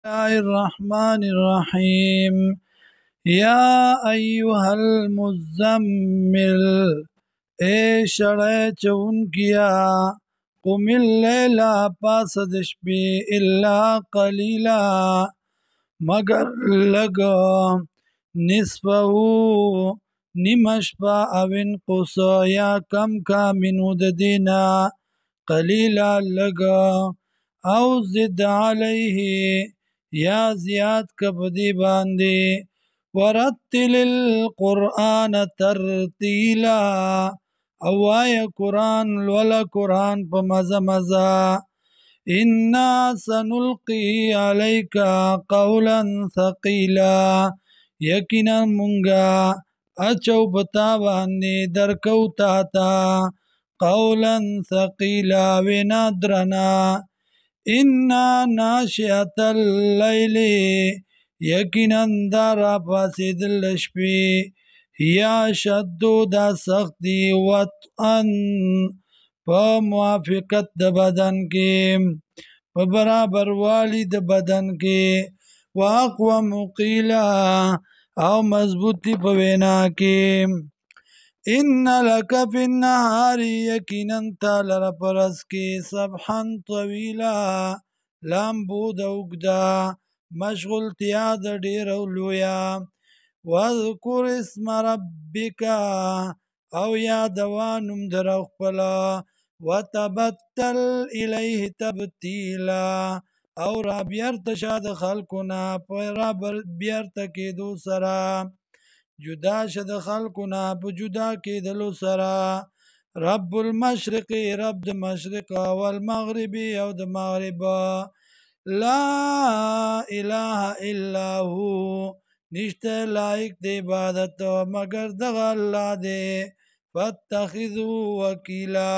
الله الرحمن الرحيم يا أيها المزمل اے شڑے چون کیا قم اللیل پاس دشپی الا قلیلا مگر لگ نصفہو نمشپا او انقص یا کم کا منو دینا قلیلا لگ او زد علیہ یا زیاد کبدی باندے ورتل القرآن ترتیلا او آیا قرآن لولا قرآن پا مزا مزا انا سنلقی علیکا قولا ثقیلا یقینا منگا اچو بتا باندے درکو تاتا قولا ثقیلا وینا درنا انا ناشئة اللیل یقینا دارا پاسیدل شپی یا شدو دا سختی وطئن پا موافقت دا بدن کی پا برابر والی دا بدن کی واقوم قیلا او مضبوطی پا وینا کی ان لک فی النهار یقینا تالر پرس کی سبحا طویلا لامبود اگدا مشغولتیا دا دیر اولویا واذکر اسم ربکا او یادوانم در اخپلا وتبتل الیہ تبتیلا او را بیرت شاد خلقنا را بیرت کی دو سرا جدا شد خلقنا پا جدا کی دلو سرا رب المشرق رب د مشرق والمغرب او د مغرب لا الہ الا ہو نشتے لائق دے عبادت مگر دغا اللہ دے فاتخذو وکیلا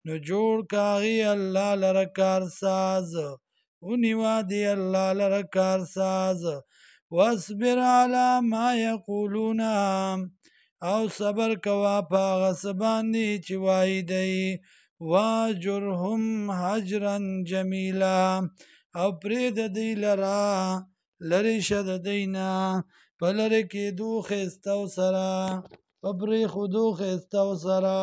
نو جوڑ کاغی اللہ لرکار ساز انیوا دی اللہ لرکار ساز واصبر علی ما یقولون او صبر کوا پا غصبان دی چوائی دی واجرهم حجرا جمیلا او پرید دی لرا لرشد دینا پلرکی دو خیستو سرا پپری خودو خیستو سرا